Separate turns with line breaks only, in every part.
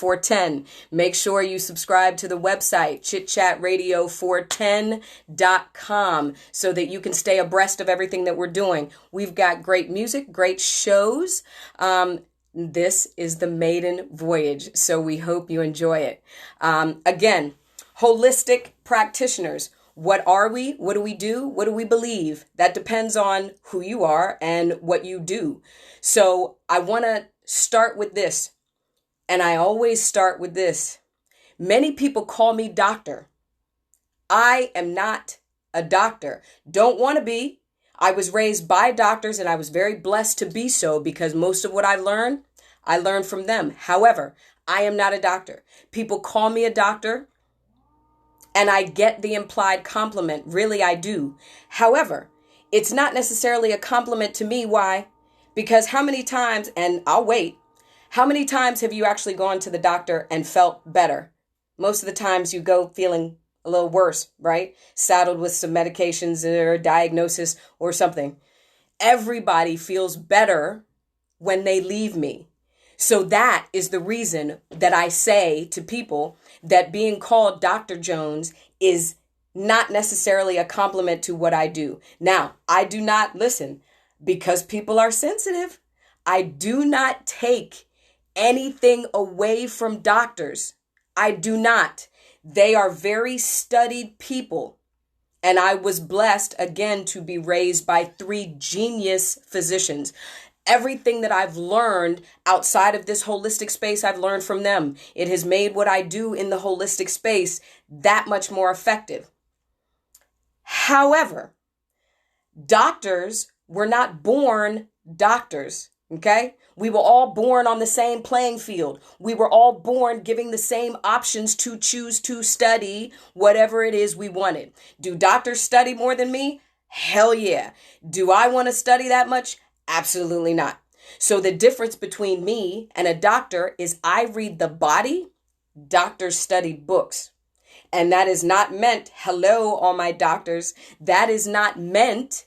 Radio410. Make sure you subscribe to the website, chitchatradio410.com, so that you can stay abreast of everything that we're doing. We've got great music, great shows. This is the maiden voyage, so we hope you enjoy it. Again, holistic practitioners. What are we? What do we do? What do we believe? That depends on who you are and what you do. So I want to start with this, and I always start with this. Many people call me doctor. I am not a doctor. Don't want to be. I was raised by doctors, and I was very blessed to be so, because most of what I learned from them. However, I am not a doctor. People call me a doctor, and I get the implied compliment. Really, I do. However, it's not necessarily a compliment to me. Why? Because how many times, and I'll wait, how many times have you actually gone to the doctor and felt better? Most of the times you go feeling a little worse, right? Saddled with some medications or a diagnosis or something. Everybody feels better when they leave me. So that is the reason that I say to people that being called Dr. Jones is not necessarily a compliment to what I do. Now, I do not listen, because people are sensitive. I do not take anything away from doctors. I do not. They are very studied people. And I was blessed, again, to be raised by 3 genius physicians. Everything that I've learned outside of this holistic space, I've learned from them. It has made what I do in the holistic space that much more effective. However, doctors were not born doctors, okay? We were all born on the same playing field. We were all born giving the same options to choose to study whatever it is we wanted. Do doctors study more than me? Hell yeah. Do I want to study that much? Absolutely not. So the difference between me and a doctor is I read the body. Doctors studied books. And that is not meant, hello, all my doctors, that is not meant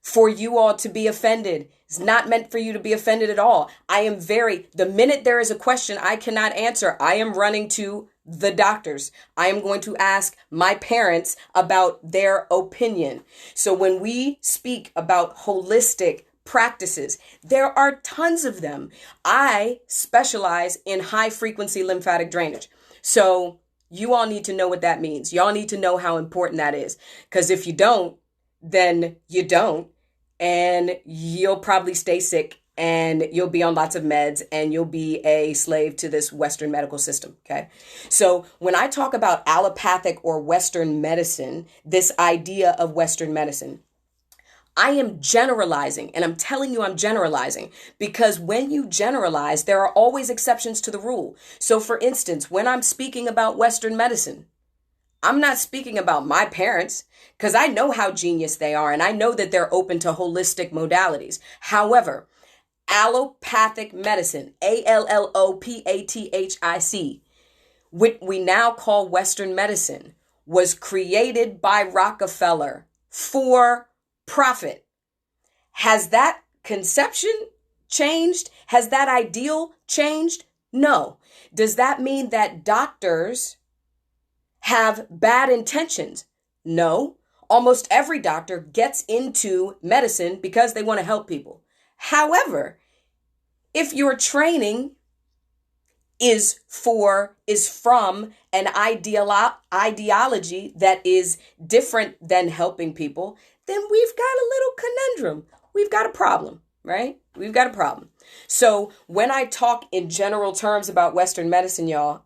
for you all to be offended. It's not meant for you to be offended at all. The minute there is a question I cannot answer, I am running to the doctors. I am going to ask my parents about their opinion. So when we speak about holistic practices, there are tons of them. I specialize in high frequency lymphatic drainage. So you all need to know what that means. Y'all need to know how important that is. Because if you don't, then you don't. And you'll probably stay sick, and you'll be on lots of meds, and you'll be a slave to this Western medical system. Okay. So when I talk about allopathic or Western medicine, this idea of Western medicine, I am generalizing, and I'm telling you I'm generalizing, because when you generalize, there are always exceptions to the rule. So for instance, when I'm speaking about Western medicine, I'm not speaking about my parents, because I know how genius they are, and I know that they're open to holistic modalities. However, allopathic medicine, ALLOPATHIC, what we now call Western medicine, was created by Rockefeller for profit. Has that conception changed? Has that ideal changed? No. Does that mean that doctors have bad intentions? No. Almost every doctor gets into medicine because they want to help people. However, if your training is from an ideology that is different than helping people, then we've got a little conundrum. We've got a problem, right? We've got a problem. So when I talk in general terms about Western medicine, y'all,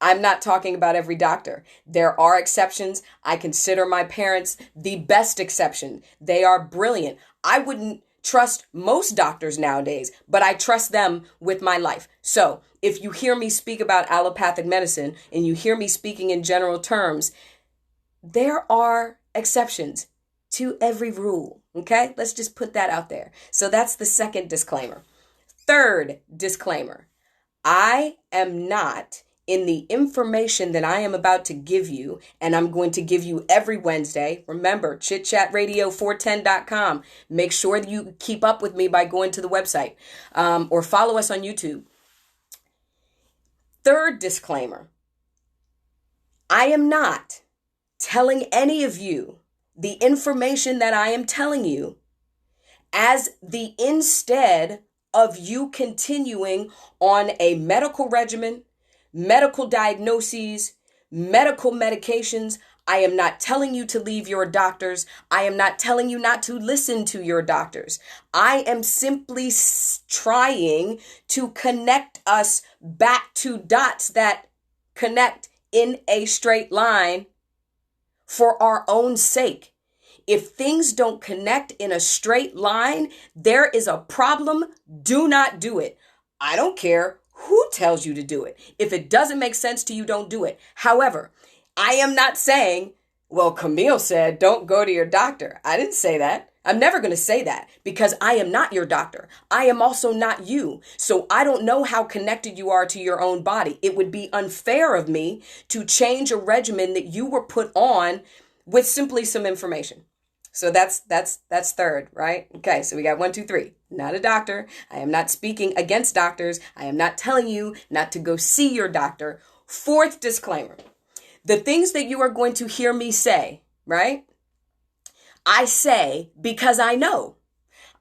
I'm not talking about every doctor. There are exceptions. I consider my parents the best exception. They are brilliant. I wouldn't trust most doctors nowadays, but I trust them with my life. So if you hear me speak about allopathic medicine and you hear me speaking in general terms, there are exceptions to every rule. Okay, let's just put that out there. So that's the second disclaimer. Third disclaimer, I am not, in the information that I am about to give you, and I'm going to give you every Wednesday. Remember, chitchatradio410.com. Make sure that you keep up with me by going to the website or follow us on YouTube. Third disclaimer, I am not telling any of you the information that I am telling you as the instead of you continuing on a medical regimen, medical diagnoses, medical medications. I am not telling you to leave your doctors. I am not telling you not to listen to your doctors. I am simply trying to connect us back to dots that connect in a straight line for our own sake. If things don't connect in a straight line, there is a problem. Do not do it. I don't care who tells you to do it. If it doesn't make sense to you, don't do it. However, I am not saying, well, Camille said, don't go to your doctor. I didn't say that. I'm never going to say that because I am not your doctor. I am also not you. So I don't know how connected you are to your own body. It would be unfair of me to change a regimen that you were put on with simply some information. So that's third, right? Okay, so we got 1, 2, 3. Not a doctor. I am not speaking against doctors. I am not telling you not to go see your doctor. Fourth disclaimer. The things that you are going to hear me say, right? I say because I know.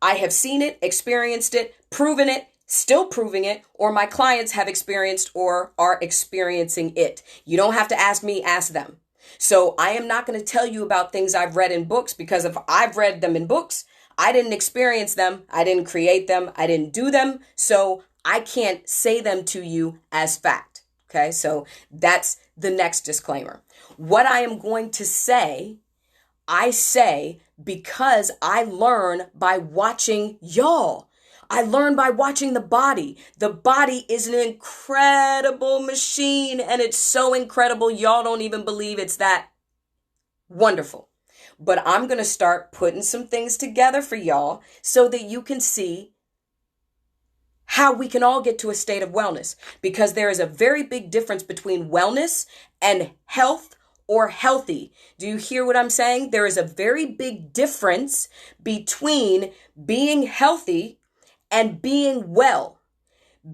I have seen it, experienced it, proven it, still proving it, or my clients have experienced or are experiencing it. You don't have to ask me, ask them. So I am not going to tell you about things I've read in books because if I've read them in books, I didn't experience them. I didn't create them. I didn't do them. So I can't say them to you as fact. Okay, so that's the next disclaimer. What I am going to say, I say because I learn by watching y'all. I learn by watching the body. The body is an incredible machine, and it's so incredible. Y'all don't even believe it's that wonderful. But I'm going to start putting some things together for y'all so that you can see how we can all get to a state of wellness, because there is a very big difference between wellness and health or healthy. Do you hear what I'm saying? There is a very big difference between being healthy and being well.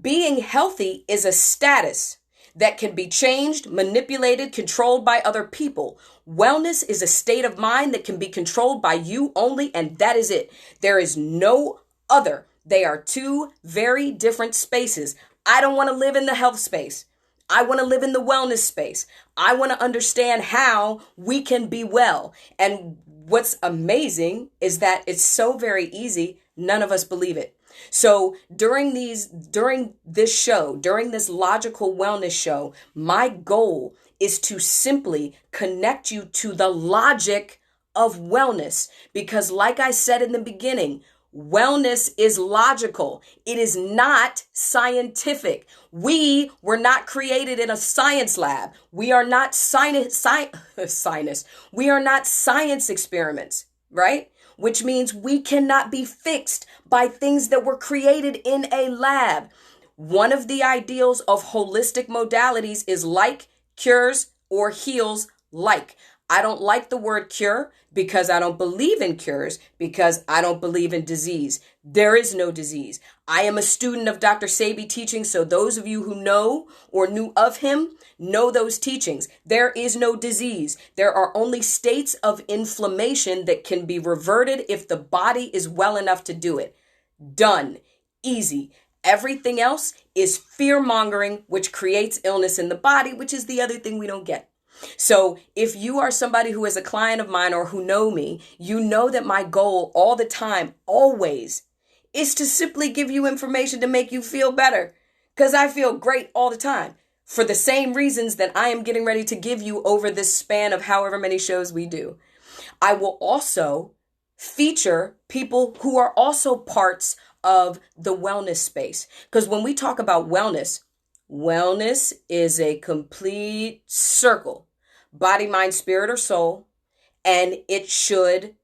Being healthy is a status that can be changed, manipulated, controlled by other people. Wellness is a state of mind that can be controlled by you only, and that is it. There is no other. They are two very different spaces. I don't want to live in the health space. I want to live in the wellness space. I want to understand how we can be well. And what's amazing is that it's so very easy. None of us believe it. So during this logical wellness show, my goal is to simply connect you to the logic of wellness. Because like I said in the beginning, wellness is logical. It is not scientific. We were not created in a science lab. We are not We are not science experiments, right? Which means we cannot be fixed by things that were created in a lab. One of the ideals of holistic modalities is like cures or heals like. I don't like the word cure because I don't believe in cures, because I don't believe in disease. There is no disease. I am a student of Dr. Sebi teaching, so those of you who know or knew of him know those teachings. There is no disease. There are only states of inflammation that can be reverted if the body is well enough to do it. Done. Easy. Everything else is fear-mongering, which creates illness in the body, which is the other thing we don't get. So if you are somebody who is a client of mine or who know me, you know that my goal all the time, always, is to simply give you information to make you feel better. Because I feel great all the time for the same reasons that I am getting ready to give you over this span of however many shows we do. I will also feature people who are also parts of the wellness space. Because when we talk about wellness, wellness is a complete circle. Body, mind, spirit, or soul. And it should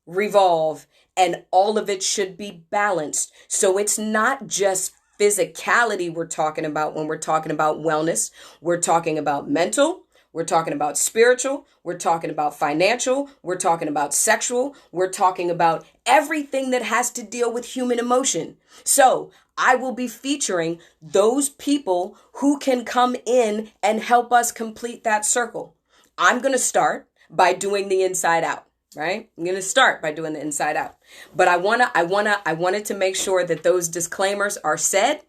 revolve. And all of it should be balanced. So it's not just physicality we're talking about when we're talking about wellness. We're talking about mental. We're talking about spiritual. We're talking about financial. We're talking about sexual. We're talking about everything that has to deal with human emotion. So I will be featuring those people who can come in and help us complete that circle. I'm going to start by doing the inside out, right? I'm going to start by doing the inside out. But I wanted to make sure that those disclaimers are said,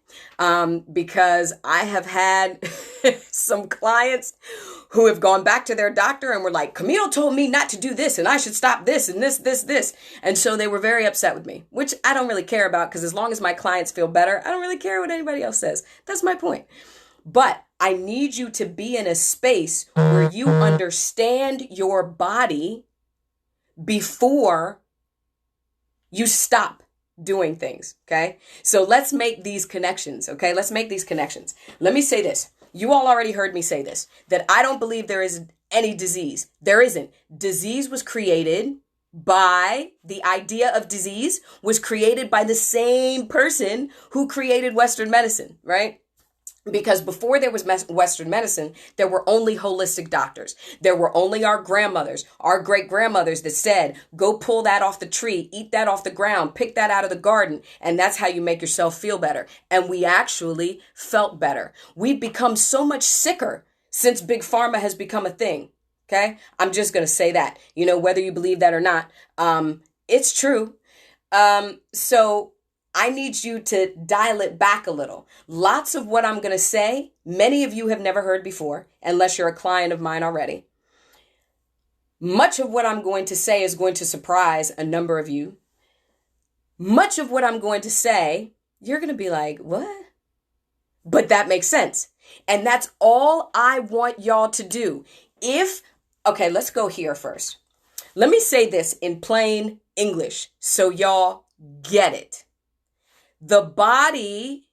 because I have had some clients who have gone back to their doctor and were like, Camille told me not to do this and I should stop this and this. And so they were very upset with me, which I don't really care about, because as long as my clients feel better, I don't really care what anybody else says. That's my point. But I need you to be in a space where you understand your body before you stop doing things. Okay. So let's make these connections. Okay. Let's make these connections. Let me say this. You all already heard me say this, that I don't believe there is any disease. There isn't. Disease was created by, the idea of disease was created by the same person who created Western medicine, right? Because before there was Western medicine, there were only holistic doctors. There were only our grandmothers, our great grandmothers that said, go pull that off the tree, eat that off the ground, pick that out of the garden. And that's how you make yourself feel better. And we actually felt better. We've become so much sicker since Big Pharma has become a thing. Okay. I'm just going to say that, whether you believe that or not, it's true. So I need you to dial it back a little. Lots of what I'm going to say, many of you have never heard before, unless you're a client of mine already. Much of what I'm going to say is going to surprise a number of you. Much of what I'm going to say, you're going to be like, what? But that makes sense. And that's all I want y'all to do. Okay, let's go here first. Let me say this in plain English so y'all get it. The body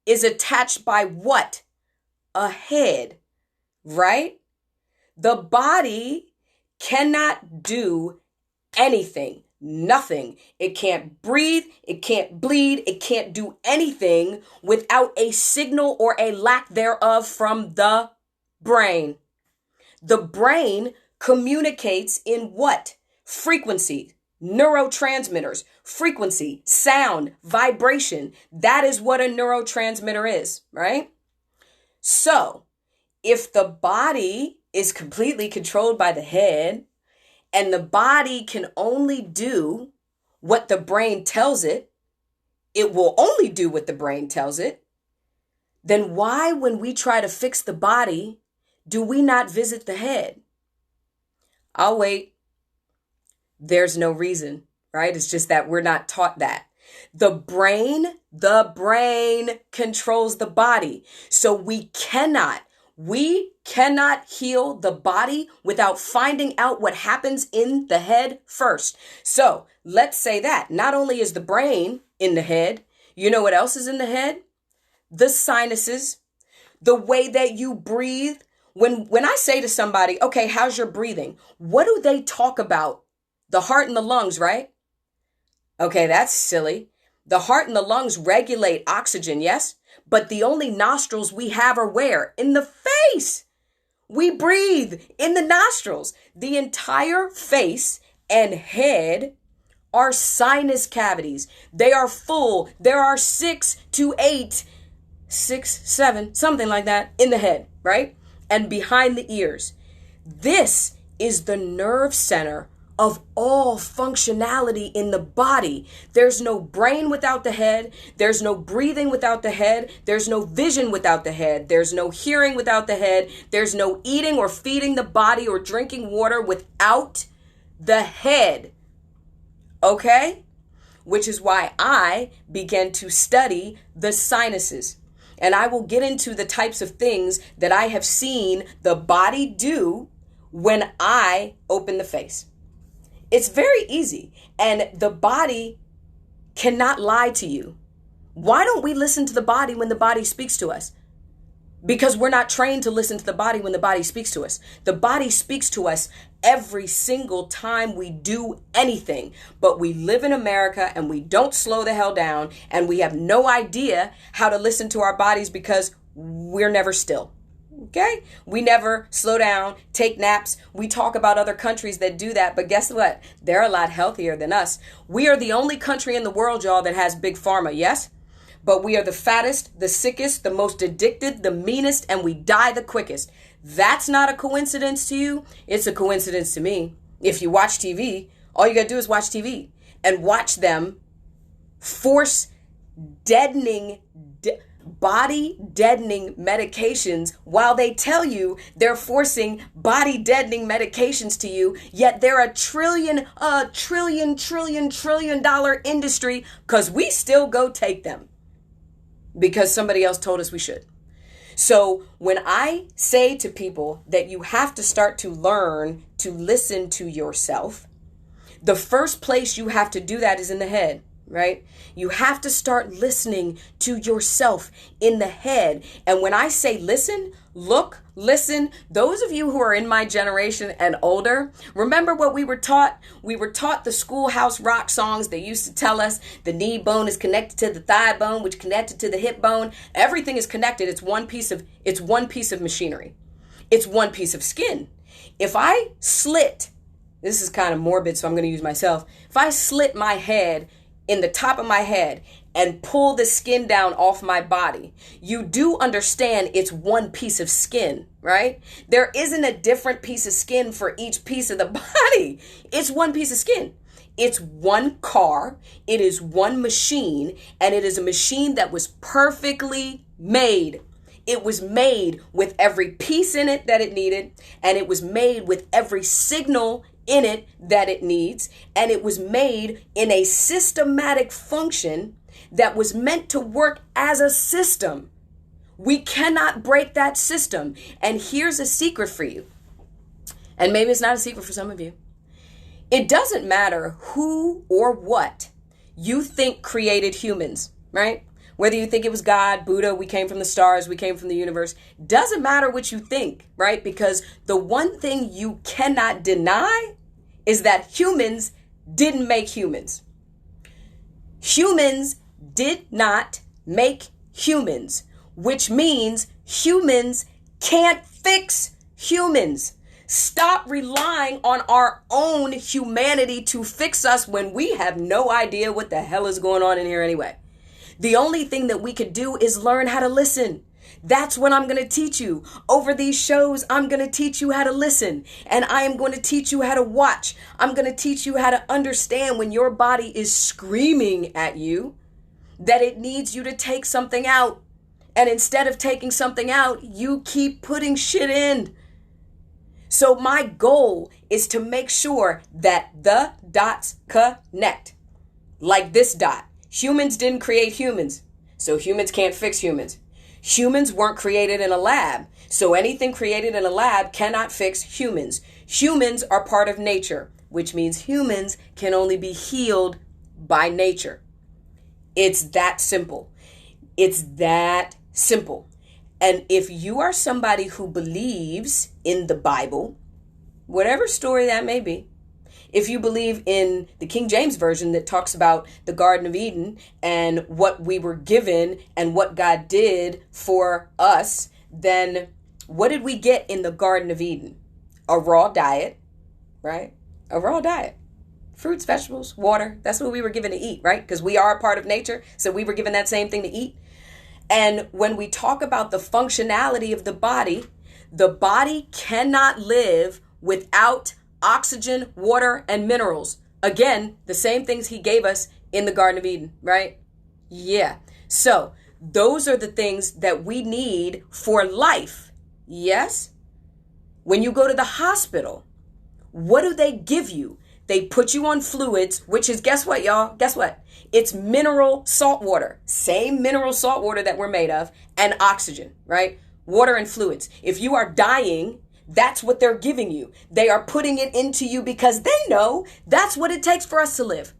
is attached by what? A head, right? The body cannot do anything, nothing. It can't breathe, it can't bleed, it can't do anything without a signal or a lack thereof from the brain. The brain communicates in what? Frequency. Neurotransmitters, frequency, sound, vibration. That is what a neurotransmitter is, right? So if the body is completely controlled by the head and the body can only do what the brain tells it, it will only do what the brain tells it, then why, when we try to fix the body, do we not visit the head? I'll wait. There's no reason, right? It's just that we're not taught that. The brain controls the body. So we cannot heal the body without finding out what happens in the head first. So let's say that not only is the brain in the head, you know what else is in the head? The sinuses, the way that you breathe. When I say to somebody, okay, how's your breathing? What do they talk about? The heart and the lungs, right? Okay, that's silly. The heart and the lungs regulate oxygen, yes? But the only nostrils we have are where? In the face. We breathe in the nostrils. The entire face and head are sinus cavities. They are full. There are 6 to 8, 6, 7, something like that in the head, right? And behind the ears. This is the nerve center of all functionality in the body. There's no brain without the head. There's no breathing without the head. There's no vision without the head. There's no hearing without the head. There's no eating or feeding the body or drinking water without the head. Okay? Which is why I began to study the sinuses. And I will get into the types of things that I have seen the body do when I open the face. It's very easy, and the body cannot lie to you. Why don't we listen to the body when the body speaks to us? Because we're not trained to listen to the body when the body speaks to us. The body speaks to us every single time we do anything, but we live in America and we don't slow the hell down, and we have no idea how to listen to our bodies because we're never still. Okay? We never slow down, take naps. We talk about other countries that do that, but guess what? They're a lot healthier than us. We are the only country in the world, y'all, that has big pharma, yes? but we are the fattest, the sickest, the most addicted, the meanest, and we die the quickest. That's not a coincidence to you. It's a coincidence to me. If you watch TV, all you got to do is watch TV and watch them force deadening, body deadening medications while they tell you they're forcing body deadening medications to you, yet they're a trillion dollar industry because we still go take them because somebody else told us we should. So when I say to people that you have to start to learn to listen to yourself, the first place you have to do that is in the head, right? You have to start listening to yourself in the head. And when I say listen, look, listen, those of you who are in my generation and older, remember what we were taught? We were taught the schoolhouse rock songs. They used to tell us the knee bone is connected to the thigh bone, which connected to the hip bone. Everything is connected. It's one piece of machinery. It's one piece of skin. If I slit, this is kind of morbid, so I'm going to use myself. If I slit my head in the top of my head and pull the skin down off my body, you do understand it's one piece of skin, right? There isn't a different piece of skin for each piece of the body. It's one piece of skin. It's one car. It is one machine, and it is a machine that was perfectly made. It was made with every piece in it that it needed, and it was made with every signal in it that it needs, and it was made in a systematic function that was meant to work as a system. We cannot break that system. And here's a secret for you. And maybe it's not a secret for some of you. It doesn't matter who or what you think created humans, right? Whether you think it was God, Buddha, we came from the stars, we came from the universe, doesn't matter what you think, right? Because the one thing you cannot deny is that humans didn't make humans. Humans did not make humans, which means humans can't fix humans. Stop relying on our own humanity to fix us when we have no idea what the hell is going on in here anyway. The only thing that we could do is learn how to listen. That's what I'm going to teach you. Over these shows, I'm going to teach you how to listen. And I am going to teach you how to watch. I'm going to teach you how to understand when your body is screaming at you that it needs you to take something out. And instead of taking something out, you keep putting shit in. So my goal is to make sure that the dots connect. Like this dot. Humans didn't create humans, so humans can't fix humans. Humans weren't created in a lab, so anything created in a lab cannot fix humans. Humans are part of nature, which means humans can only be healed by nature. It's that simple. It's that simple. And if you are somebody who believes in the Bible, whatever story that may be, if you believe in the King James Version that talks about the Garden of Eden and what we were given and what God did for us, then what did we get in the Garden of Eden? A raw diet, right? A raw diet. Fruits, vegetables, water. That's what we were given to eat, right? Because we are a part of nature, so we were given that same thing to eat. And when we talk about the functionality of the body cannot live without oxygen, water, and minerals. Again, the same things he gave us in the Garden of Eden, right? Yeah. So those are the things that we need for life. Yes? When you go to the hospital, what do they give you? They put you on fluids, which is, guess what, y'all? Guess what? It's mineral salt water. Same mineral salt water that we're made of, and oxygen, right? Water and fluids. If you are dying, that's what they're giving you. They are putting it into you because they know that's what it takes for us to live.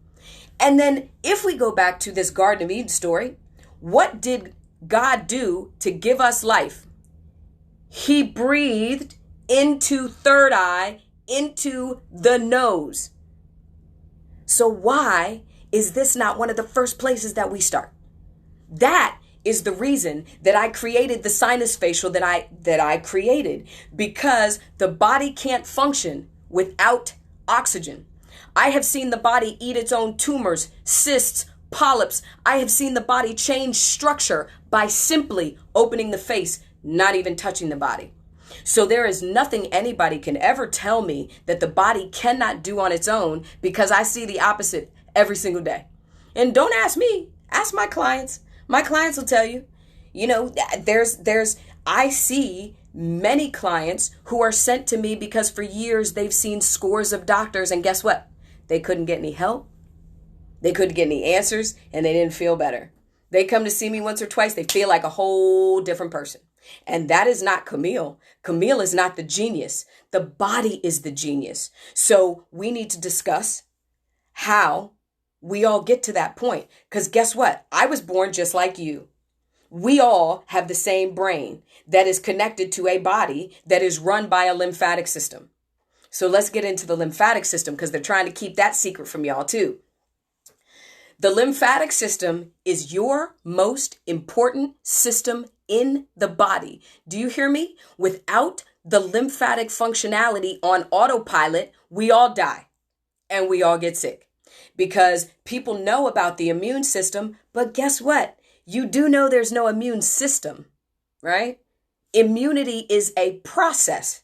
And then if we go back to this Garden of Eden story, what did God do to give us life? He breathed into third eye, into the nose. So why is this not one of the first places that we start? That is the reason that I created the sinus facial that I created, because the body can't function without oxygen. I have seen the body eat its own tumors, cysts, polyps. I have seen the body change structure by simply opening the face, not even touching the body. So there is nothing anybody can ever tell me that the body cannot do on its own, because I see the opposite every single day. And don't ask me, ask my clients. My clients will tell you, I see many clients who are sent to me because for years they've seen scores of doctors, and guess what? They couldn't get any help. They couldn't get any answers, and they didn't feel better. They come to see me once or twice, they feel like a whole different person. And that is not Camille. Camille is not the genius. The body is the genius. So we need to discuss how we all get to that point. Because guess what? I was born just like you. We all have the same brain that is connected to a body that is run by a lymphatic system. So let's get into the lymphatic system, because they're trying to keep that secret from y'all too. The lymphatic system is your most important system in the body. Do you hear me? Without the lymphatic functionality on autopilot, we all die and we all get sick, because people know about the immune system. But guess what? You do know there's no immune system, right? Immunity is a process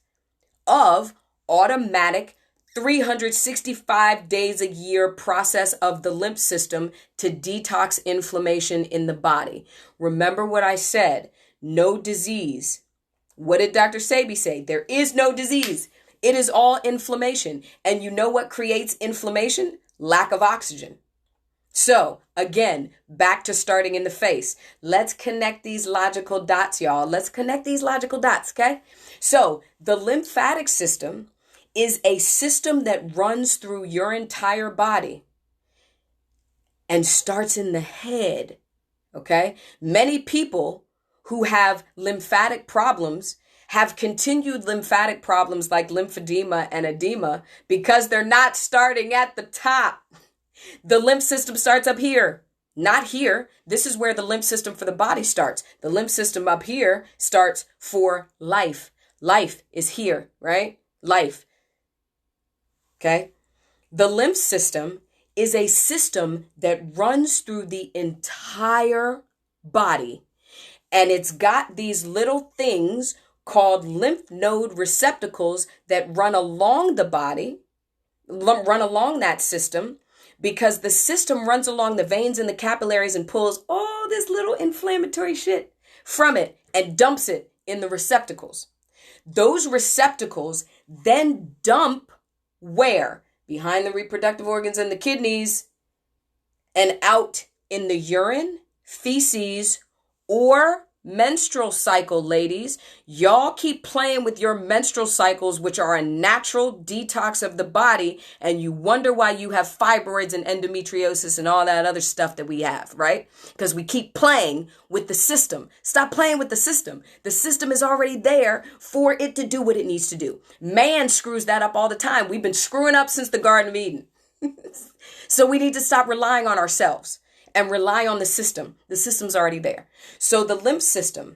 of automatic 365 days a year process of the lymph system to detox inflammation in the body. Remember what I said, no disease. What did Dr. Sebi say? There is no disease. It is all inflammation. And you know what creates inflammation? Lack of oxygen. So again, back to starting in the face. Let's connect these logical dots, y'all. Let's connect these logical dots, okay? So the lymphatic system is a system that runs through your entire body and starts in the head, okay? Many people who have lymphatic problems have continued lymphatic problems like lymphedema and edema because they're not starting at the top. The lymph system starts up here, not here. This is where the lymph system for the body starts. The lymph system up here starts for life. Life is here, right? Life. Okay. The lymph system is a system that runs through the entire body, and it's got these little things called lymph node receptacles that run along the body, run along that system, because the system runs along the veins and the capillaries and pulls all this little inflammatory shit from it and dumps it in the receptacles. Those receptacles then dump where? Behind the reproductive organs and the kidneys, and out in the urine, feces, or menstrual cycle, ladies. Y'all keep playing with your menstrual cycles, which are a natural detox of the body, and you wonder why you have fibroids and endometriosis and all that other stuff that we have, right? Because we keep playing with the system. Stop playing with the system. The system is already there for it to do what it needs to do. Man screws that up all the time. We've been screwing up since the Garden of Eden. So we need to stop relying on ourselves and rely on the system. The system's already there. So the lymph system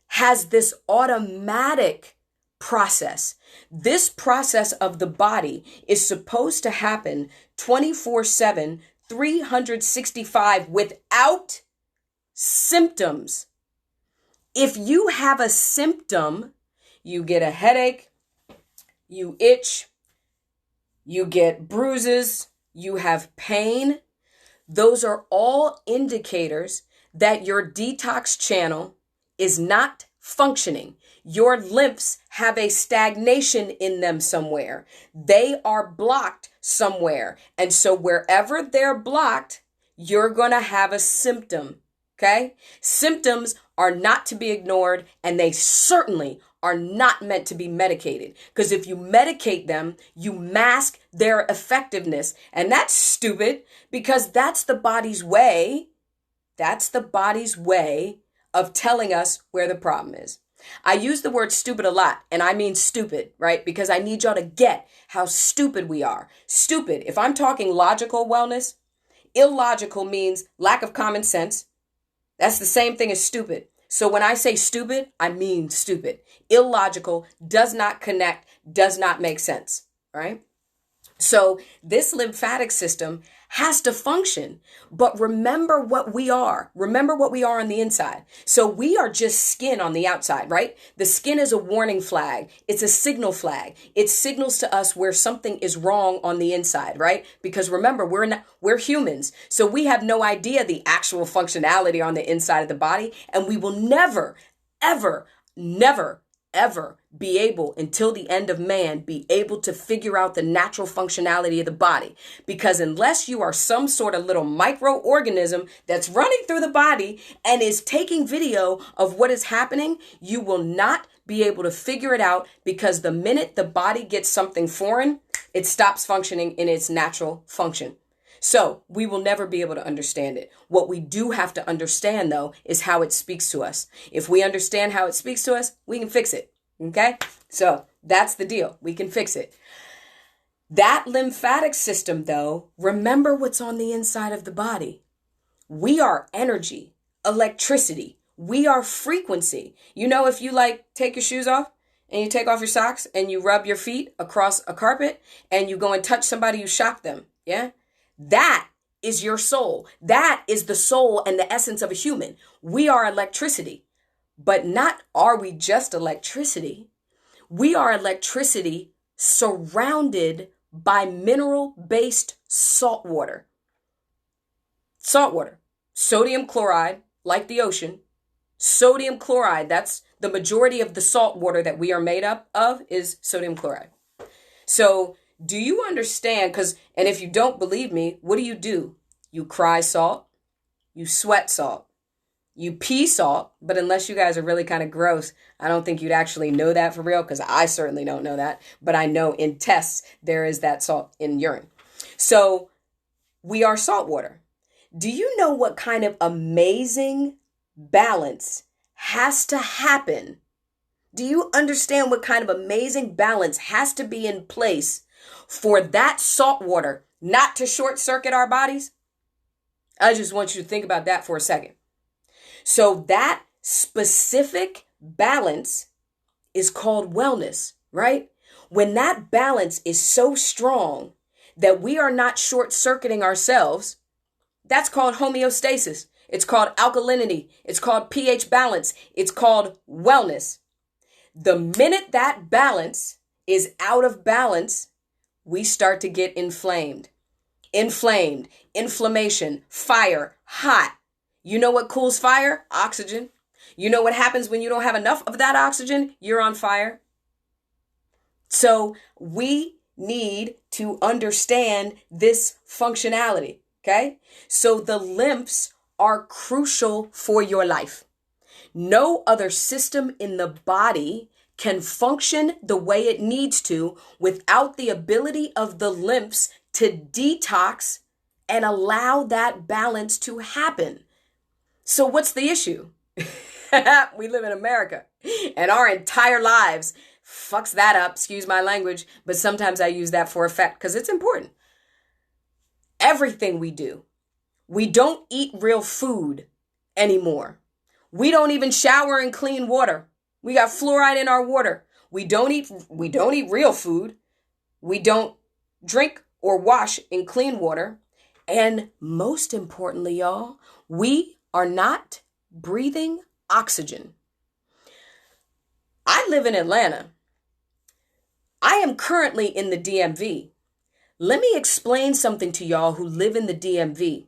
has this automatic process. This process of the body is supposed to happen 24/7, 365 without symptoms. If you have a symptom, you get a headache, you itch, you get bruises, you have pain. Those are all indicators that your detox channel is not functioning. Your lymphs have a stagnation in them somewhere. They are blocked somewhere. And so wherever they're blocked, you're going to have a symptom. Okay? Symptoms are not to be ignored, and they certainly are not meant to be medicated. Because if you medicate them, you mask their effectiveness. And that's stupid, because that's the body's way. That's the body's way of telling us where the problem is. I use the word stupid a lot, and I mean stupid, right? Because I need y'all to get how stupid we are. Stupid. If I'm talking logical wellness, illogical means lack of common sense. That's the same thing as stupid. So when I say stupid, I mean stupid. Illogical, does not connect, does not make sense, right? So this lymphatic system has to function, but remember what we are. Remember what we are on the inside. So we are just skin on the outside, right? The skin is a warning flag. It's a signal flag. It signals to us where something is wrong on the inside, right? Because remember, we're humans. So we have no idea the actual functionality on the inside of the body, and we will never, ever, never, ever be able, until the end of man, be able to figure out the natural functionality of the body. Because unless you are some sort of little microorganism that's running through the body and is taking video of what is happening, you will not be able to figure it out, because the minute the body gets something foreign, it stops functioning in its natural function. So we will never be able to understand it. What we do have to understand, though, is how it speaks to us. If we understand how it speaks to us, we can fix it. Okay? So that's the deal. We can fix it. That lymphatic system, though, remember what's on the inside of the body. We are energy, electricity. We are frequency. You know, if you take your shoes off and you take off your socks and you rub your feet across a carpet and you go and touch somebody, you shock them. Yeah? That is your soul. That is the soul and the essence of a human. We are electricity, but not are we just electricity. We are electricity surrounded by mineral-based salt water. Salt water, sodium chloride, like the ocean. Sodium chloride, that's the majority of the salt water that we are made up of, is sodium chloride. So do you understand? And if you don't believe me, what do? You cry salt, you sweat salt, you pee salt. But unless you guys are really kind of gross, I don't think you'd actually know that for real, because I certainly don't know that. But I know in tests, there is that salt in urine. So we are salt water. Do you know what kind of amazing balance has to happen? Do you understand what kind of amazing balance has to be in place for that salt water not to short circuit our bodies? I just want you to think about that for a second. So that specific balance is called wellness, right? When that balance is so strong that we are not short circuiting ourselves, that's called homeostasis. It's called alkalinity. It's called pH balance. It's called wellness. The minute that balance is out of balance, we start to get inflamed, inflammation, fire, hot. You know what cools fire? Oxygen. You know what happens when you don't have enough of that oxygen? You're on fire. So we need to understand this functionality, okay? So the lymphs are crucial for your life. No other system in the body can function the way it needs to without the ability of the lymphs to detox and allow that balance to happen. So what's the issue? We live in America, and our entire lives fucks that up, excuse my language, but sometimes I use that for effect because it's important. Everything we do, we don't eat real food anymore. We don't even shower in clean water. We got fluoride in our water. We don't eat real food. We don't drink or wash in clean water. And most importantly, y'all, we are not breathing oxygen. I live in Atlanta. I am currently in the DMV. Let me explain something to y'all who live in the DMV.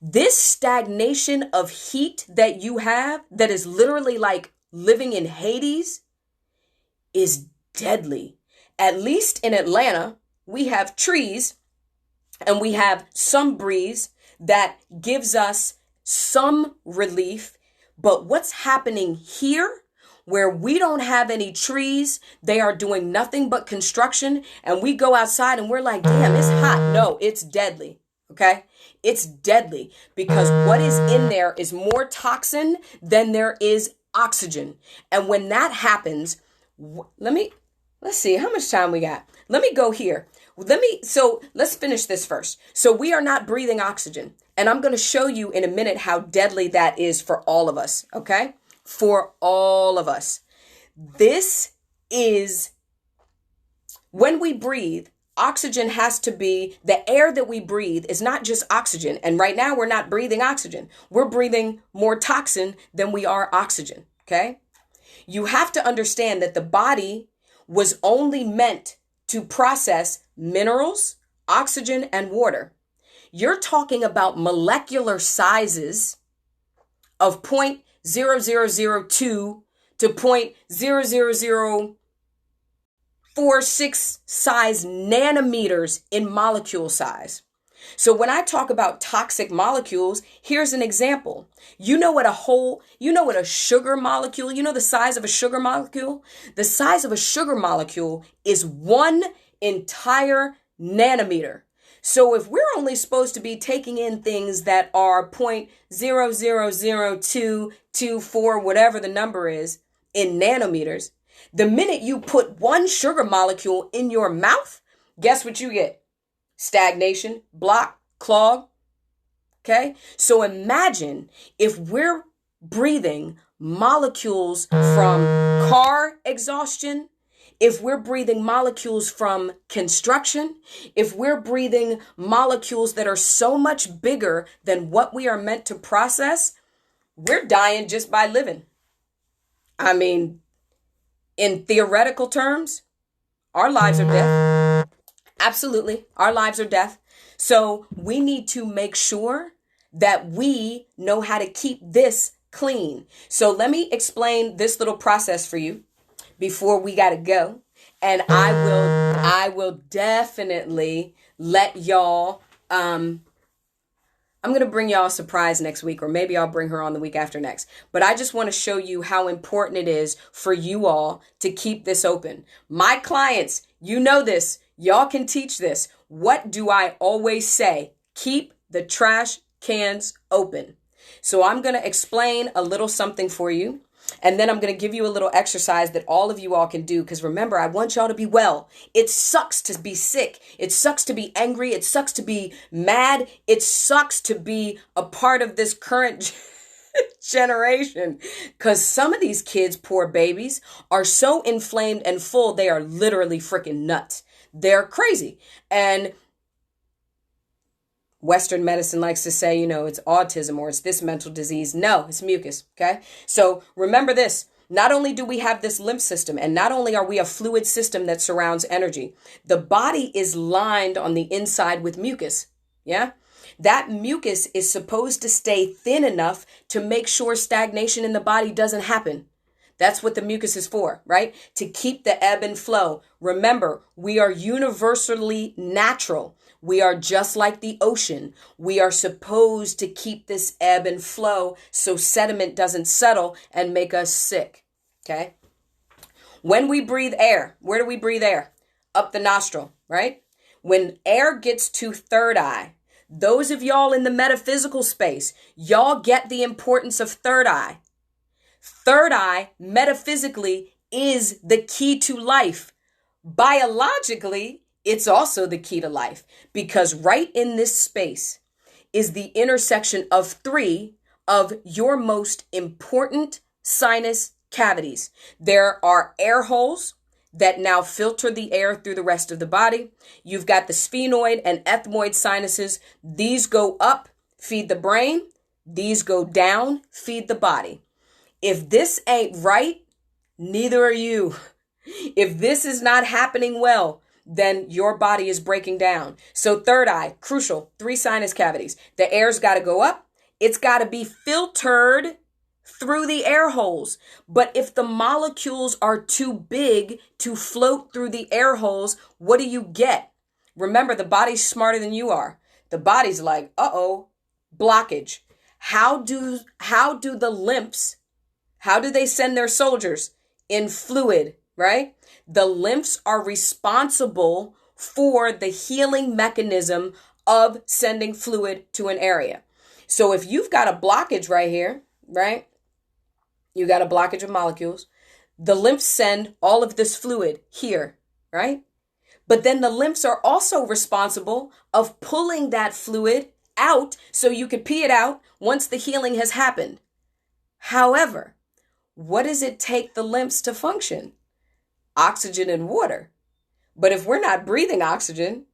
This stagnation of heat that you have, that is literally like living in Hades, is deadly. At least in Atlanta, we have trees and we have some breeze that gives us some relief. But what's happening here, where we don't have any trees, they are doing nothing but construction, and we go outside and we're like, damn, it's hot. No, it's deadly. Okay? It's deadly because what is in there is more toxin than there is oxygen. And when that happens, let's see how much time we got. Let me go here. Let's finish this first. So we are not breathing oxygen. And I'm going to show you in a minute how deadly that is for all of us. Okay? For all of us. This is when we breathe, oxygen has to be, the air that we breathe is not just oxygen. And right now we're not breathing oxygen. We're breathing more toxin than we are oxygen. Okay. You have to understand that the body was only meant to process minerals, oxygen, and water. You're talking about molecular sizes of 0.0002 to 0.00046 size nanometers in molecule size. So when I talk about toxic molecules, here's an example. You know what a sugar molecule, you know the size of a sugar molecule? The size of a sugar molecule is 1 entire nanometer. So if we're only supposed to be taking in things that are 0.0000224, whatever the number is, in nanometers, the minute you put one sugar molecule in your mouth, guess what you get? Stagnation, block, clog. Okay? So imagine if we're breathing molecules from car exhaustion, if we're breathing molecules from construction, if we're breathing molecules that are so much bigger than what we are meant to process, we're dying just by living. I mean, in theoretical terms, our lives are death. Absolutely. Our lives are death. So we need to make sure that we know how to keep this clean. So let me explain this little process for you before we got to go. And I will definitely let y'all, I'm going to bring y'all a surprise next week, or maybe I'll bring her on the week after next. But I just want to show you how important it is for you all to keep this open. My clients, you know this. Y'all can teach this. What do I always say? Keep the trash cans open. So I'm going to explain a little something for you. And then I'm going to give you a little exercise that all of you all can do. Because remember, I want y'all to be well. It sucks to be sick. It sucks to be angry. It sucks to be mad. It sucks to be a part of this current generation. Because some of these kids, poor babies, are so inflamed and full, they are literally freaking nuts. They're crazy. And Western medicine likes to say, it's autism or it's this mental disease. No, it's mucus. Okay. So remember this. Not only do we have this lymph system, and not only are we a fluid system that surrounds energy, the body is lined on the inside with mucus. Yeah. That mucus is supposed to stay thin enough to make sure stagnation in the body doesn't happen. That's what the mucus is for, right? To keep the ebb and flow. Remember, we are universally natural. We are just like the ocean. We are supposed to keep this ebb and flow so sediment doesn't settle and make us sick, okay? When we breathe air, where do we breathe air? Up the nostril, right? When air gets to third eye, those of y'all in the metaphysical space, y'all get the importance of third eye. Third eye, metaphysically, is the key to life. Biologically, it's also the key to life, because right in this space is the intersection of 3 of your most important sinus cavities. There are air holes that now filter the air through the rest of the body. You've got the sphenoid and ethmoid sinuses. These go up, feed the brain. These go down, feed the body. If this ain't right, neither are you. If this is not happening well, then your body is breaking down. So third eye, crucial, 3 sinus cavities. The air's got to go up. It's got to be filtered through the air holes. But if the molecules are too big to float through the air holes, what do you get? Remember, the body's smarter than you are. The body's like, blockage. How do the lymphs, how do they send their soldiers? In fluid, right? The lymphs are responsible for the healing mechanism of sending fluid to an area. So if you've got a blockage right here, right? You got a blockage of molecules. The lymphs send all of this fluid here, right? But then the lymphs are also responsible of pulling that fluid out so you could pee it out once the healing has happened. However, what does it take the lymphs to function? Oxygen and water. But if we're not breathing oxygen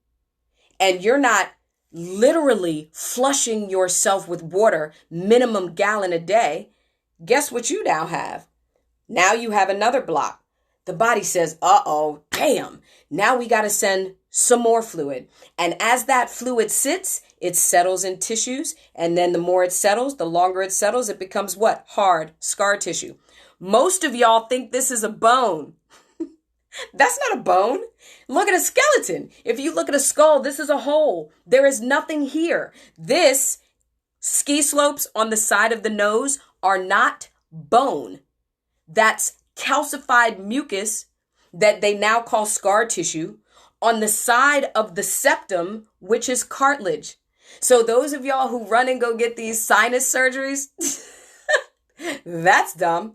and you're not literally flushing yourself with water, minimum gallon a day, guess what you now have? Now you have another block. The body says, uh-oh, damn. Now we got to send some more fluid. And as that fluid sits, it settles in tissues. And then the more it settles, the longer it settles, it becomes what? Hard, scar tissue. Most of y'all think this is a bone. That's not a bone. Look at a skeleton. If you look at a skull, this is a hole. There is nothing here. This ski slopes on the side of the nose are not bone. That's calcified mucus that they now call scar tissue on the side of the septum, which is cartilage. So those of y'all who run and go get these sinus surgeries, that's dumb.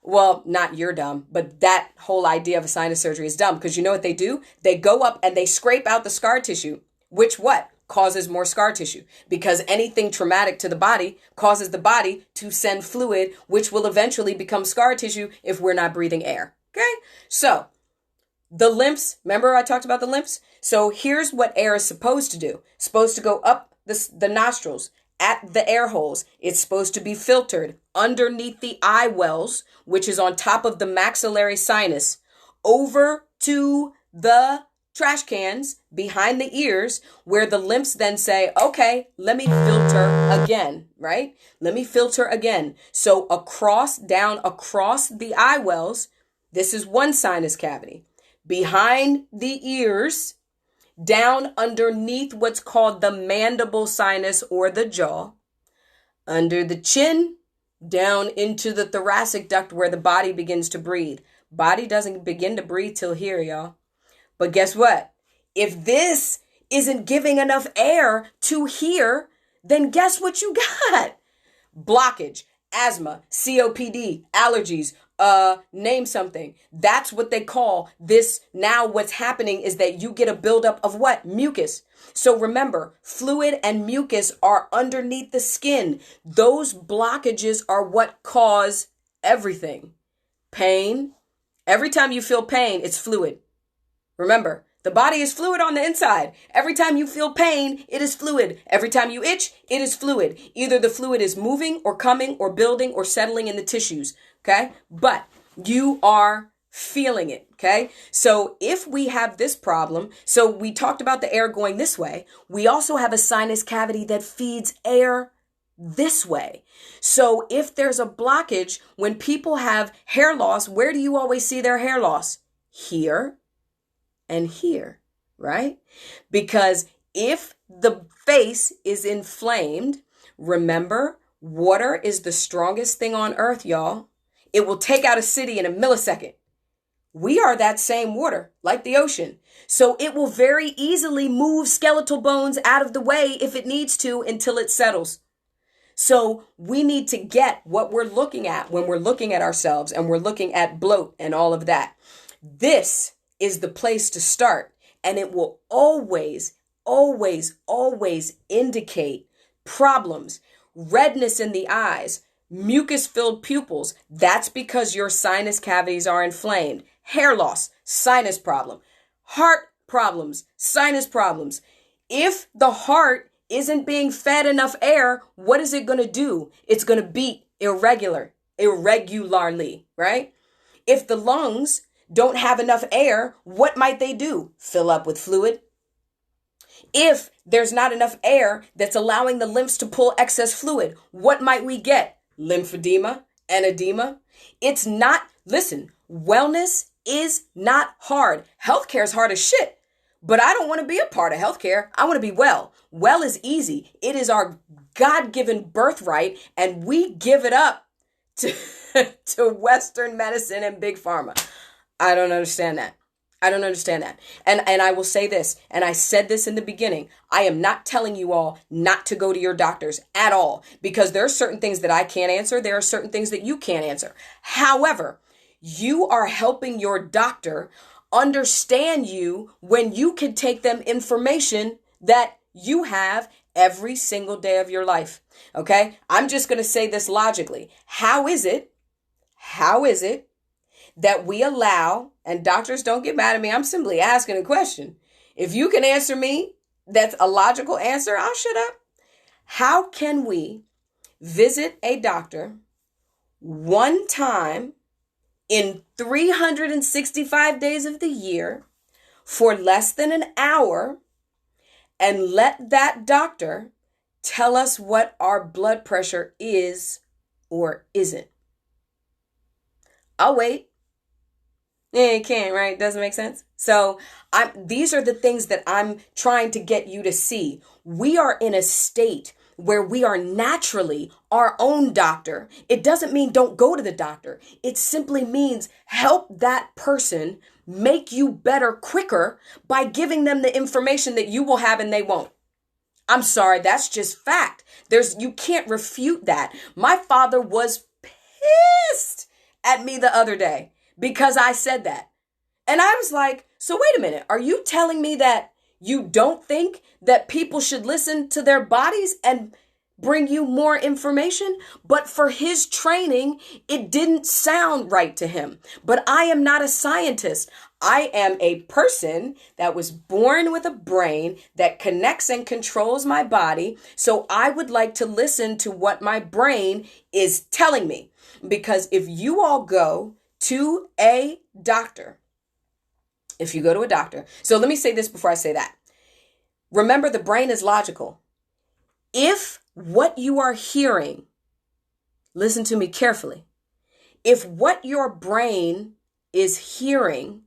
Well, not you're dumb, but that whole idea of a sinus surgery is dumb because you know what they do? They go up and they scrape out the scar tissue, which what? Causes more scar tissue because anything traumatic to the body causes the body to send fluid, which will eventually become scar tissue if we're not breathing air. Okay. So the lymphs, remember I talked about the lymphs? So here's what air is supposed to do. It's supposed to go up the nostrils at the air holes. It's supposed to be filtered underneath the eye wells, which is on top of the maxillary sinus, over to the trash cans behind the ears, where the lymphs then say, okay, let me filter again, right? Let me filter again. So down across the eye wells, this is one sinus cavity. Behind the ears, down underneath what's called the mandible sinus or the jaw, under the chin, down into the thoracic duct where the body begins to breathe. Body doesn't begin to breathe till here, y'all. But guess what? If this isn't giving enough air to here, then guess what you got? Blockage, asthma, COPD, allergies, name something. That's what they call this. Now what's happening is that you get a buildup of what? Mucus. So remember, fluid and mucus are underneath the skin. Those blockages are what cause everything. Pain. Every time you feel pain, it's fluid. Remember, the body is fluid on the inside. Every time you feel pain, it is fluid. Every time you itch, it is fluid. Either the fluid is moving or coming or building or settling in the tissues. Okay? But you are feeling it. Okay? So if we have this problem, so we talked about the air going this way. We also have a sinus cavity that feeds air this way. So if there's a blockage, when people have hair loss, where do you always see their hair loss? Here and here, right? Because if the face is inflamed, remember, water is the strongest thing on earth, y'all. It will take out a city in a millisecond. We are that same water, like the ocean. So it will very easily move skeletal bones out of the way if it needs to until it settles. So we need to get what we're looking at when we're looking at ourselves and we're looking at bloat and all of that. This is the place to start. And it will always, always, always indicate problems, redness in the eyes, mucus-filled pupils. That's because your sinus cavities are inflamed. Hair loss, sinus problem. Heart problems, sinus problems. If the heart isn't being fed enough air, what is it going to do? It's going to beat irregularly, right? If the lungs don't have enough air, what might they do? Fill up with fluid. If there's not enough air that's allowing the lymphs to pull excess fluid, what might we get? Lymphedema and edema. It's not, listen, wellness is not hard. Healthcare is hard as shit. But I don't want to be a part of healthcare. I want to be well. Well is easy. It is our God-given birthright, and we give it up to, to Western medicine and big pharma. I don't understand that. I don't understand that. And I will say this, and I said this in the beginning, I am not telling you all not to go to your doctors at all, because there are certain things that I can't answer. There are certain things that you can't answer. However, you are helping your doctor understand you when you can take them information that you have every single day of your life. Okay? I'm just going to say this logically. How is it that we allow, and doctors, don't get mad at me, I'm simply asking a question. If you can answer me, that's a logical answer, I'll shut up. How can we visit a doctor one time in 365 days of the year for less than an hour and let that doctor tell us what our blood pressure is or isn't? I'll wait. Yeah, you can't, right? Doesn't make sense. So these are the things that I'm trying to get you to see. We are in a state where we are naturally our own doctor. It doesn't mean don't go to the doctor. It simply means help that person make you better quicker by giving them the information that you will have and they won't. I'm sorry, that's just fact. You can't refute that. My father was pissed at me the other day because I said that. And I was like, so wait a minute, are you telling me that you don't think that people should listen to their bodies and bring you more information? But for his training, it didn't sound right to him. But I am not a scientist. I am a person that was born with a brain that connects and controls my body. So I would like to listen to what my brain is telling me. Because if you all go to a doctor, so let me say this before I say that. Remember, the brain is logical. If what you are hearing, listen to me carefully, if what your brain is hearing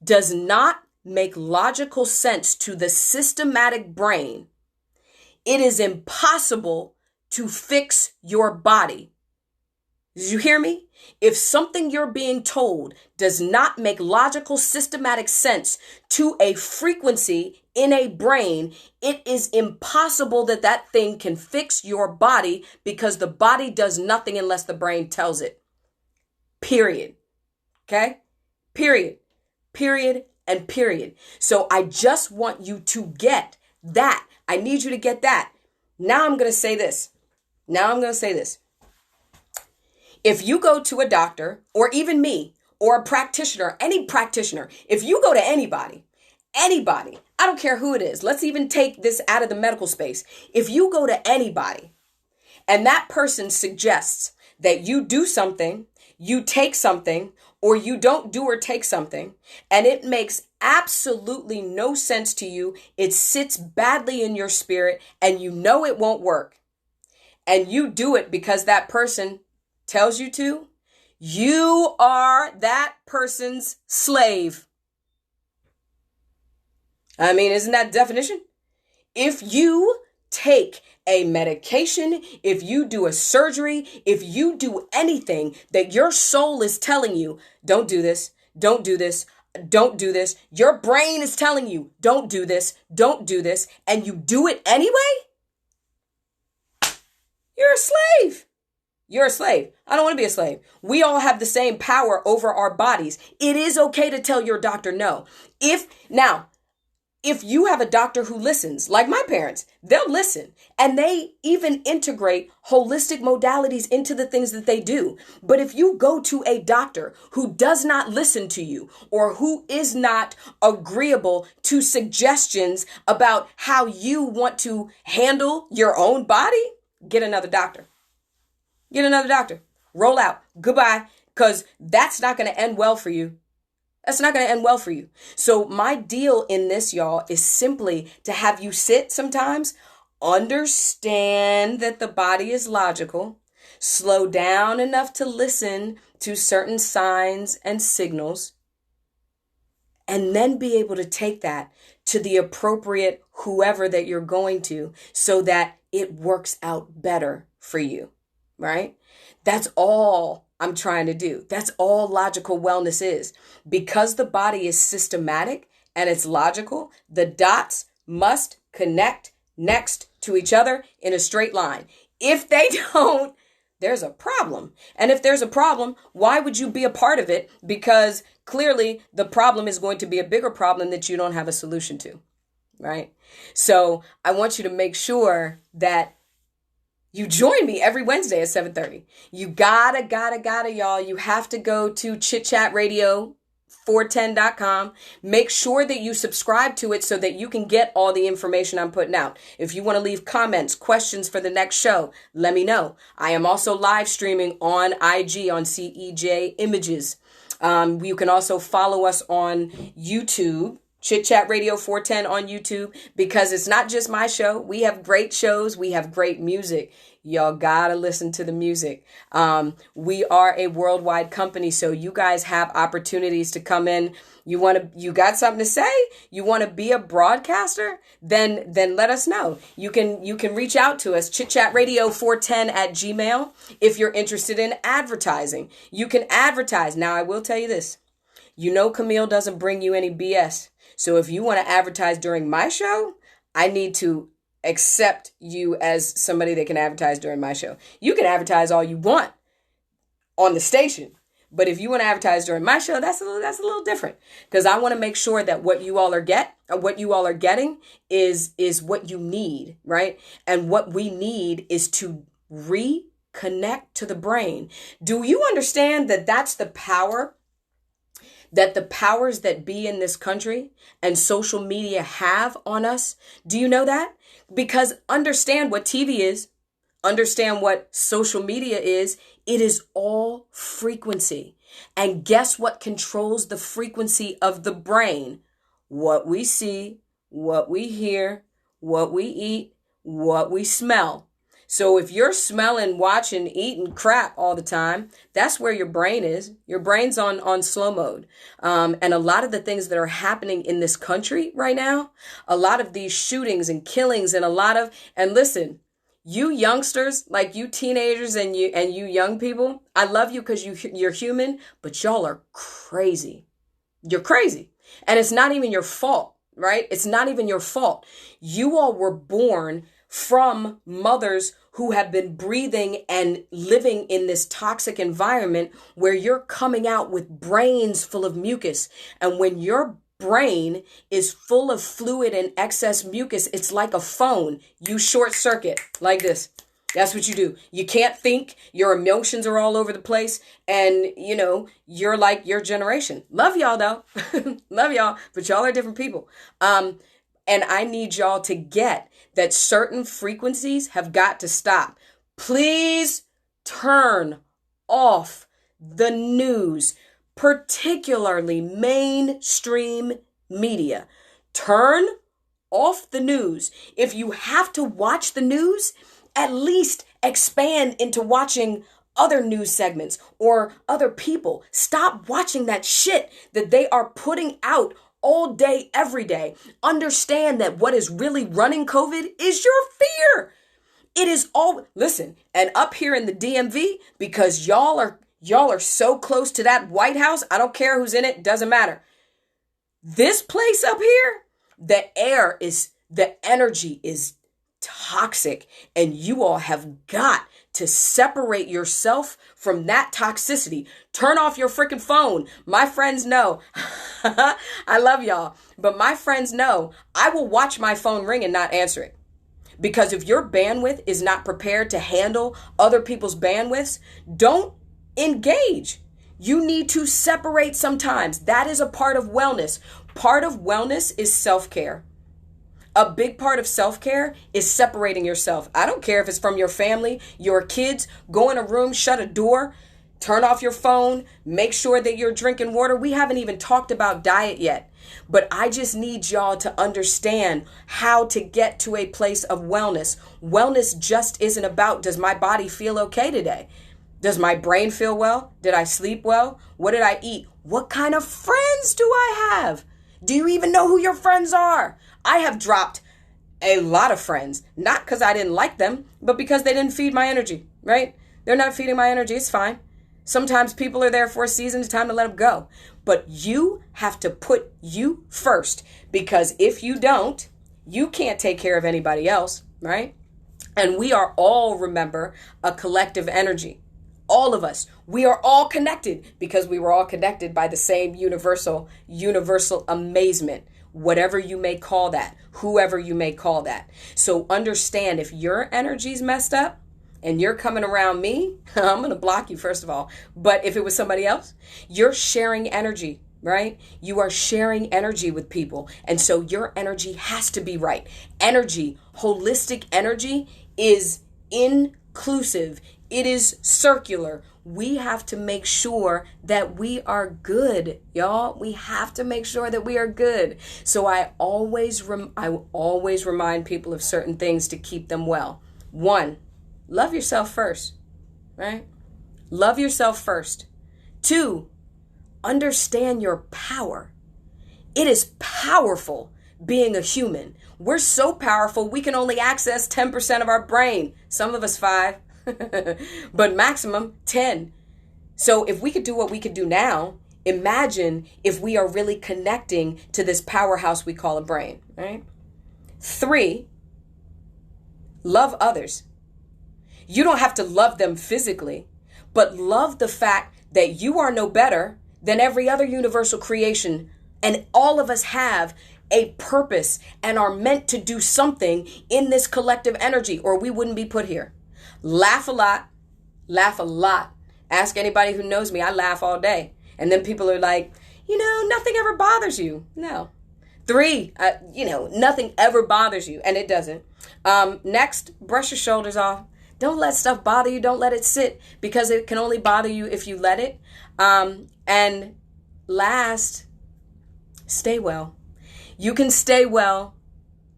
does not make logical sense to the systematic brain, it is impossible to fix your body. Did you hear me? If something you're being told does not make logical, systematic sense to a frequency in a brain, it is impossible that that thing can fix your body, because the body does nothing unless the brain tells it. Period. Okay? Period. Period and period. So I just want you to get that. I need you to get that. Now I'm going to say this. If you go to a doctor, or even me, or a practitioner, any practitioner, if you go to anybody, I don't care who it is. Let's even take this out of the medical space. If you go to anybody and that person suggests that you do something, you take something, or you don't do or take something, and it makes absolutely no sense to you, it sits badly in your spirit, and you know it won't work, and you do it because that person tells you to, you are that person's slave. I mean, isn't that definition? If you take a medication, if you do a surgery, if you do anything that your soul is telling you, don't do this, don't do this, don't do this. Your brain is telling you, don't do this, and you do it anyway, you're a slave. You're a slave. I don't want to be a slave. We all have the same power over our bodies. It is okay to tell your doctor no. If you have a doctor who listens, like my parents, they'll listen, and they even integrate holistic modalities into the things that they do. But if you go to a doctor who does not listen to you, or who is not agreeable to suggestions about how you want to handle your own body, get another doctor. Get another doctor. Roll out. Goodbye. Because that's not going to end well for you. That's not going to end well for you. So my deal in this, y'all, is simply to have you sit sometimes, understand that the body is logical, slow down enough to listen to certain signs and signals, and then be able to take that to the appropriate whoever that you're going to, so that it works out better for you. Right? That's all I'm trying to do. That's all logical wellness is. Because the body is systematic and it's logical, the dots must connect next to each other in a straight line. If they don't, there's a problem. And if there's a problem, why would you be a part of it? Because clearly the problem is going to be a bigger problem that you don't have a solution to. Right? So I want you to make sure that You join me every Wednesday at 7:30. You gotta, y'all. You have to go to Chitchat Radio410.com. Make sure that you subscribe to it so that you can get all the information I'm putting out. If you want to leave comments, questions for the next show, let me know. I am also live streaming on IG on CEJ Images. You can also follow us on YouTube. Chitchat Radio 410 on YouTube, because it's not just my show. We have great shows. We have great music. Y'all gotta listen to the music. We are a worldwide company, so you guys have opportunities to come in. You got something to say? You want to be a broadcaster? Then let us know. You can reach out to us, chitchatradio410@gmail. If you're interested in advertising, you can advertise. Now, I will tell you this. Camille doesn't bring you any BS. So if you want to advertise during my show, I need to accept you as somebody that can advertise during my show. You can advertise all you want on the station, but if you want to advertise during my show, that's a little different, because I want to make sure that what you all are getting is what you need, right? And what we need is to reconnect to the brain. Do you understand that that's the power? That the powers that be in this country and social media have on us? Do you know that? Because understand what TV is, understand what social media is. It is all frequency. And guess what controls the frequency of the brain? What we see, what we hear, what we eat, what we smell. So if you're smelling, watching, eating crap all the time, that's where your brain is. Your brain's on slow mode. And a lot of the things that are happening in this country right now, a lot of these shootings and killings and and listen, you youngsters, like you teenagers and you young people, I love you because you're human, but y'all are crazy. You're crazy. And it's not even your fault, right? It's not even your fault. You all were born from mothers who have been breathing and living in this toxic environment where you're coming out with brains full of mucus. And when your brain is full of fluid and excess mucus, it's like a phone. You short circuit like this. That's what you do. You can't think. Your emotions are all over the place. And, you're like your generation. Love y'all, though. Love y'all. But y'all are different people. And I need y'all to get that certain frequencies have got to stop. Please turn off the news, particularly mainstream media. Turn off the news. If you have to watch the news, at least expand into watching other news segments or other people. Stop watching that shit that they are putting out all day, every day. Understand that what is really running COVID is your fear. It is all, listen, and up here in the DMV, because y'all are so close to that White House, I don't care who's in it, doesn't matter. This place up here, the energy is toxic, and you all have got to separate yourself from that toxicity. Turn off your freaking phone. My friends know. I love y'all. But my friends know I will watch my phone ring and not answer it. Because if your bandwidth is not prepared to handle other people's bandwidths, don't engage. You need to separate sometimes. That is a part of wellness. Part of wellness is self-care. A big part of self-care is separating yourself. I don't care if it's from your family, your kids. Go in a room, shut a door, turn off your phone, make sure that you're drinking water. We haven't even talked about diet yet. But I just need y'all to understand how to get to a place of wellness. Wellness just isn't about, does my body feel okay today? Does my brain feel well? Did I sleep well? What did I eat? What kind of friends do I have? Do you even know who your friends are? I have dropped a lot of friends, not because I didn't like them, but because they didn't feed my energy, right? They're not feeding my energy. It's fine. Sometimes people are there for a season. It's time to let them go. But you have to put you first, because if you don't, you can't take care of anybody else, right? And we are all, remember, a collective energy. All of us. We are all connected because we were all connected by the same universal amazement. Whatever you may call that, whoever you may call that. So understand, if your energy's messed up, and you're coming around me, I'm going to block you first of all. But if it was somebody else, you're sharing energy, right? You are sharing energy with people. And so your energy has to be right. Energy, holistic energy is inclusive. It is circular. We have to make sure that we are good, y'all. We have to make sure that we are good. So I always remind people of certain things to keep them well. 1, love yourself first, right? Love yourself first. 2, understand your power. It is powerful being a human. We're so powerful, we can only access 10% of our brain. Some of us 5. But maximum 10. So if we could do what we could do now, imagine if we are really connecting to this powerhouse we call a brain, right? 3, love others. You don't have to love them physically, but love the fact that you are no better than every other universal creation. And all of us have a purpose and are meant to do something in this collective energy, or we wouldn't be put here. Laugh a lot. Laugh a lot. Ask anybody who knows me. I laugh all day. And then people are like, nothing ever bothers you. No. 3, nothing ever bothers you. And it doesn't. Next, brush your shoulders off. Don't let stuff bother you. Don't let it sit, because it can only bother you if you let it. And last, stay well. You can stay well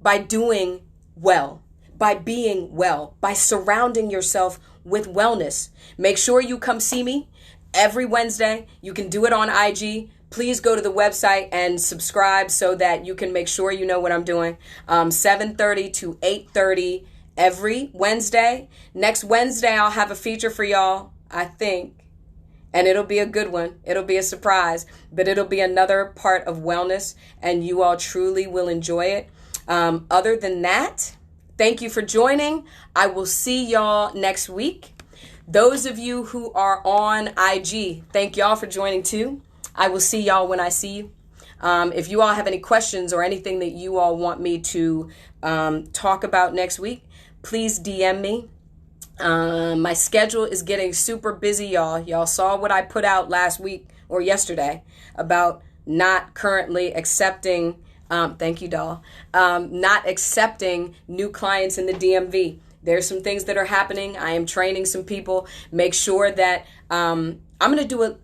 by doing well, by being well, by surrounding yourself with wellness. Make sure you come see me every Wednesday. You can do it on IG. Please go to the website and subscribe so that you can make sure you know what I'm doing. 7:30 to 8:30 every Wednesday. Next Wednesday, I'll have a feature for y'all, I think. And it'll be a good one. It'll be a surprise, but it'll be another part of wellness, and you all truly will enjoy it. Other than that, thank you for joining. I will see y'all next week. Those of you who are on IG, thank y'all for joining too. I will see y'all when I see you. If you all have any questions or anything that you all want me to talk about next week, please DM me. My schedule is getting super busy, y'all. Y'all saw what I put out last week or yesterday about not currently accepting, thank you, doll, not accepting new clients in the DMV. There's some things that are happening. I am training some people. Make sure that I'm going to do a,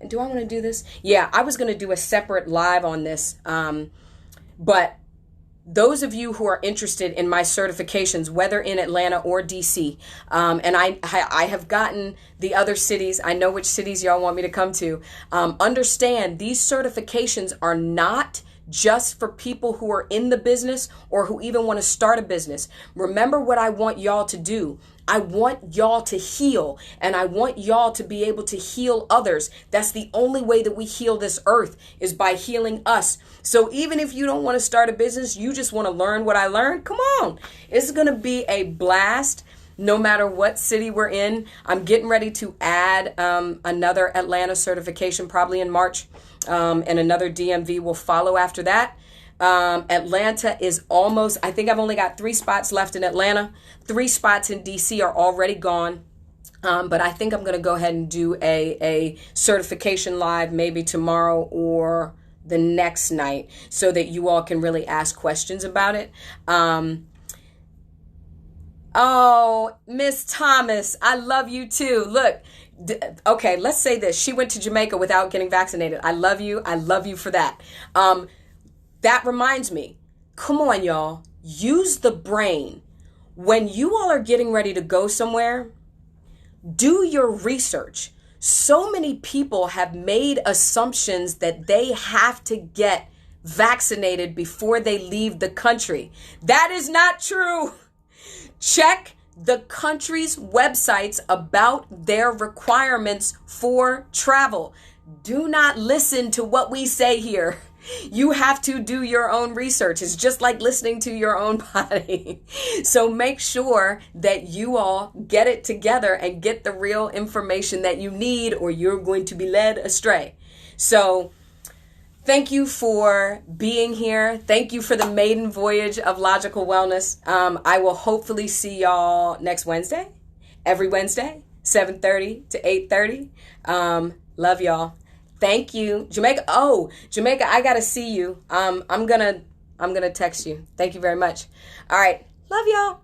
do I want to do this? Yeah, I was going to do a separate live on this, but those of you who are interested in my certifications, whether in Atlanta or DC, and I have gotten the other cities, I know which cities y'all want me to come to, understand these certifications are not just for people who are in the business or who even want to start a business. Remember what I want y'all to do. I want y'all to heal, and I want y'all to be able to heal others. That's the only way that we heal this earth, is by healing us. So even if you don't want to start a business, you just want to learn what I learned, come on. It's going to be a blast no matter what city we're in. I'm getting ready to add another Atlanta certification probably in March, and another DMV will follow after that. Atlanta is almost, I think I've only got 3 spots left in Atlanta. 3 spots in DC are already gone. But I think I'm going to go ahead and do a certification live maybe tomorrow or the next night so that you all can really ask questions about it. Oh, Miss Thomas, I love you too. Look, okay, let's say this. She went to Jamaica without getting vaccinated. I love you. I love you for that. That reminds me, come on, y'all, use the brain. When you all are getting ready to go somewhere, do your research. So many people have made assumptions that they have to get vaccinated before they leave the country. That is not true. Check the country's websites about their requirements for travel. Do not listen to what we say here. You have to do your own research. It's just like listening to your own body. So make sure that you all get it together and get the real information that you need, or you're going to be led astray. So thank you for being here. Thank you for the maiden voyage of Logical Wellness. I will hopefully see y'all next Wednesday. every Wednesday, 7:30 to 8:30. Love y'all. Thank you. Jamaica. Oh, Jamaica, I got to see you. I'm going to text you. Thank you very much. All right. Love y'all.